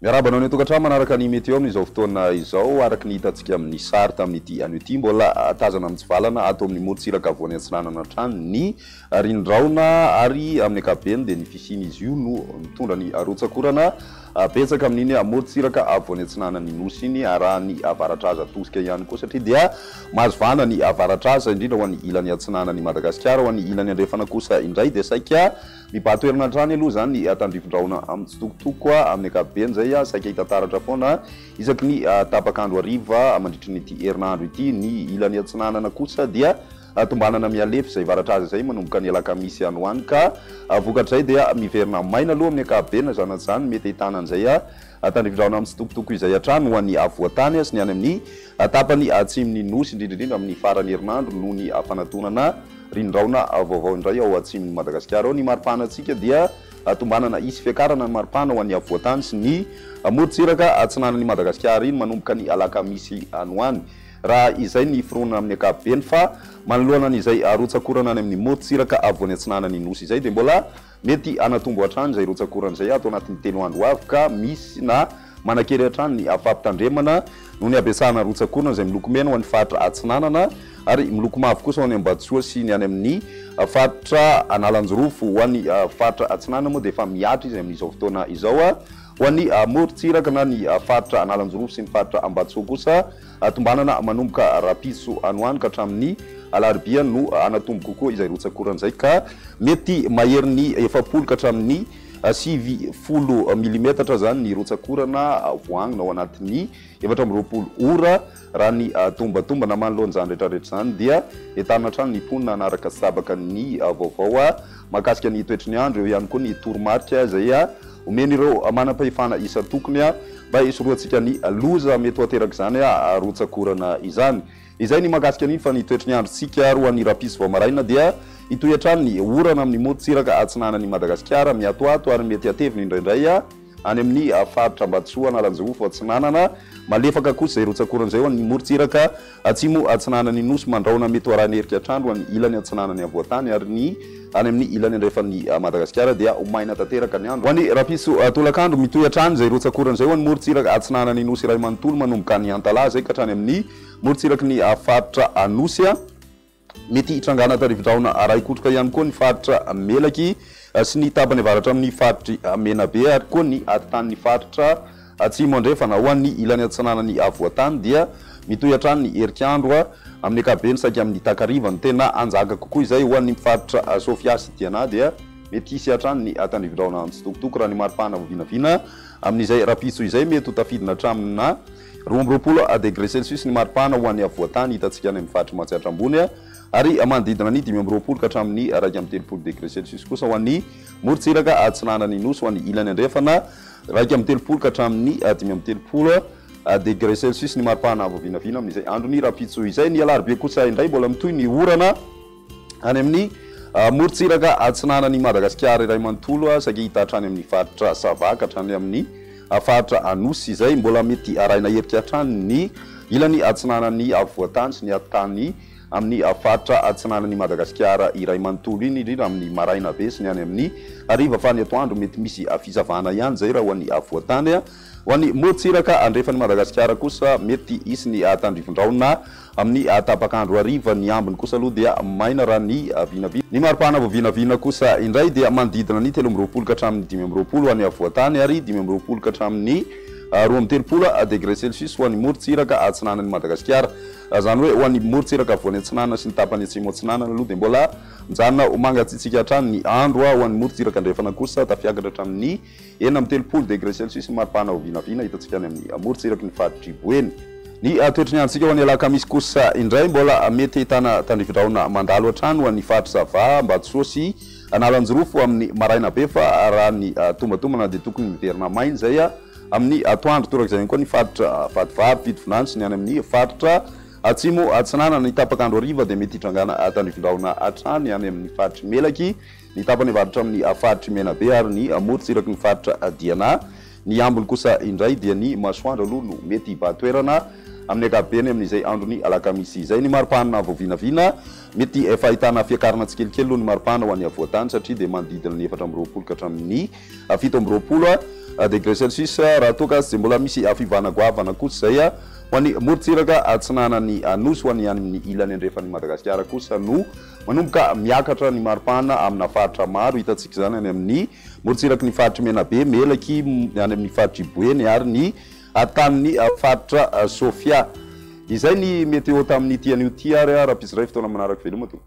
Miarabana ny tokantrano manaraka ny météo amin'izao fotoana izao araky ny hitantsika amin'ny sary tamin'ity an'ity mbola tazana mitsivalana ato amin'ny morotsiraka voany antsinanana trano ny rindraona ary amin'ny ankapobeny dia ny fisiny izy io no mitondra ny rotsakorana betsaka amin'iny morotsiraka voany antsinana ny nosy iny araha ny avaratraza tosika ihany koa satria dia mahazovana ny avaratraza indrindra ho an'ny ilan'ny antsinana ny Madagasikara ho an'ny ilan'ny andrefana kosa indray dia saika mipahatoerana trany aloha zany ny tandrifon-drahona amin'ny tsitokotoko koa amin'ny ankapobeny zay saika hitantaratra foana isaky ny tapakandro hariva mandritry nyity herinandro ity ny ilan'ny antsinanana kosa dia tombanana mialefy zay varatraza zay manomboka ny alakamisy any hoany ka vokatrizay dia miverina maina aloha amin'ny ankapobeny zany mety hitanan'izay tandrifon-drahona amin'ny tsitokotoko izay atrano ho an'ny havoakanay sy ny any amin'ny tapany atsiminy nosy indrindrindrindra amin'ny farany herinandro noho ny fanatonana rindraona vaovao indray ao atsimon'ny Madagasikara ao ny maripanatsika dia tombanana isy fiakarana ny maripana ho an'ny havoatany sy ny morotsiraka atsinanan'ny Madagasikara iny manomboka ny alakamisy any hoany raha izay ny fironana amin'ny ankapobeny fa manoloana n'izay rotsakorana any amin'ny morotsiraka voany atsinanany nosy izay dia mbola mety anatombo hatrany izay rotsakorana izay atao anatin'ny 3 andro avy ka misy na manakely hatrany ny fampitandremana noho ny abetsahana rotsakorana izay miloko mena ho an'ny faritra atsinanana ary miloko mavo kosa ho any Ambatsoa sy ny any amin'ny faritra analanjorofo ho an'ny faritra atsinanana moa dia efa miatra izy amin'izao fotoana izao ho an'ny morotsiraka na ny faritra analanjorofo sy ny faritra Ambatsoa kosa tombanana manomboka rapiso any hoany ka hatramin'ny alarobia no anatombo kokoa izay rotsakorana izay ka mety mahery ny 70 ka hatramin'ny 90 milimetatra zany ny rotsakorana voangina ao anatin'ny 720 ora raha ny tombatomba manoloana zany rehetrarehetra zany dia entanina hatrany ny ponina anaraka sabaka ny vaovao mahakasika ny toetry ny andro eo ihany koa ny toromarika zay omeny ireo manam-pahefana isa tokony mba hisoroantsika ny loza mety hoateraka zany rotsakorana izany izay ny mahakasika an'iny fa ny toetry ny androtsika roa ny rapiso vao maraina dia itoy hatrany ny orana amin'ny morotsiraka atsinanan'ny Madagasikara miatoato ary mety atevina indraindray any amin'ny faritra Ambatsoa analanjorofo atsinanana malefaka kosa zay rotsakorana zay ho an'ny morotsiraka atsimo atsinanany nosy mandraona mety hoarahany herika hatrandro any ilan'ny atsinanany avoatany ary ny any amin'ny ilan'ny andrefan'ny Madagasikara dia omaina tanteraka ny andro ho an'ny rapiso tolakandro mitoy hatrany zay rotsakorana zay ho an'ny morotsiraka atsinanany nosy iray manontolo manomboka ny antala zay ka hatrany amin'ny morotsiraka ny faritra anosy mety hitrangana tarivindraona ray kotroka ihany koa ny faritra melaky sy ny tapany avaratra amin'ny faritry menabe ary koa ny atan'ny faritra atsimo andrefana ho an'ny ilan'ny atsinanany avoatany dia mitoy hatrany ny herikandro amin'ny ankapobeny saika amin'ny takariva ny tena anjaka kokoa izay ho an'ny faritra Sofia sy Tiana dia mety hisy hatrany ny tandrifon-drahona amin'ny tsitokotoko raha ny maripana vovinavina amin'izay rapiso izay mety ho tafidina hatramina 20 degré celsius ny maripana ho an'ny avoatany hitantsika any amin'ny faritra mahatsiatra ambony ary manodidina ny 20 ka hatramin'ny 230 degré celsius kosa ho an'ny morotsiraka atsinanany nosy ho an'ny ilan'ny andrefana 230 ka hatramin'ny 530 degré celsius ny maripana vovinavina amin'izay andro ny rapitso izay ny alarobia kosa indray mbola mitoy ny orana any amin'ny morotsiraka atsinanany Madagasikara iray manontolo saika hita hatrany amin'ny faritra Savaka hatrany amin'ny faritra anosy izay mbola mety arahina herika hatrany ny ilan'ny atsinanany avoatany sy ny atany amin'ny faritra atsinanany Madagasikara iray manontolo iny indrindra amin'ny maraina be sy ny any amin'ny hariva fa ny atoandro mety misy fizavana ihany zay raha ho an'ny avoatany ho an'ny morotsiraka andrefan'ny Madagasikara kosa mety isy ny tandrifon-drahona amin'ny tapakandro hariva ny ambiny kosa aloha dia maina raha ny vinavina ny maripana vovinavina kosa indray dia manodidina ny 13 ka hatramin'ny 15 ho an'ny avoatany ary 15 ka hatramin'ny 20 degré celsius ho an'ny morotsiraka atsinanan'ny Madagasikara zany hoe ho an'ny morotsiraka voany atsinanana sy ny tapany atsimo atsinanana aloha dia mbola mijanona mangatsitsika hatrany ny andro ho an'ny morotsiraka andrefana kosa tafiakatra hatramin'ny 30 degré celsius ny maripana vovinavina hitantsika any amin'ny morotsiraka ny faritry Boeny ny toetry ny androtsika ho an'ny alakamisy kosa indray mbola mety hitana tandrifon-drahona mandalo hatrany ho an'ny faritra Sava Ambatsoa sy analanjorofo amin'ny maraina be fa raha ny tombatombana dia tokony miverina maina zay amin'ny atoandro torak'izay koa ny faritra Vadivavy Vidivinany sy ny any amin'ny faritra atsimo atsinanana ny tapakandro hariva dia mety hitrangana tandrifon-drahona hatrany any amin'ny faritry Melaky ny tapany avaratra amin'ny faritry Menabe ary ny morotsiraka ny faritra Diana ny ambiny kosa indray dia ny masoandro aloha no mety hibahatoerana amin'ny ankapobeny amin'izay androny alakamisy izay ny maripana voavinavina mety efa ahitana fiakarana tsikelikely aloha ny maripana ho an'ny avoatany satria dia manodidina ny 4 ka hatramin'ny 7 degré celsius raha toa ka tsy mbola misy afivana goavana kosa zay ho an'ny morontsiraka atsinanany nosy ho an'ny amin'ny ilany andrefan'ny Madagasikara kosa no manomboka miakatra ny maripana amina faritra maro hitantsika zany any amin'ny morontsiraky ny faritry menabe melaky any amin'ny faritry boeny ary ny atanin'ny faritra Sofia izay ny météo tamin'ity an'io ty ary raha pisy ray fotoana manaraka veloma to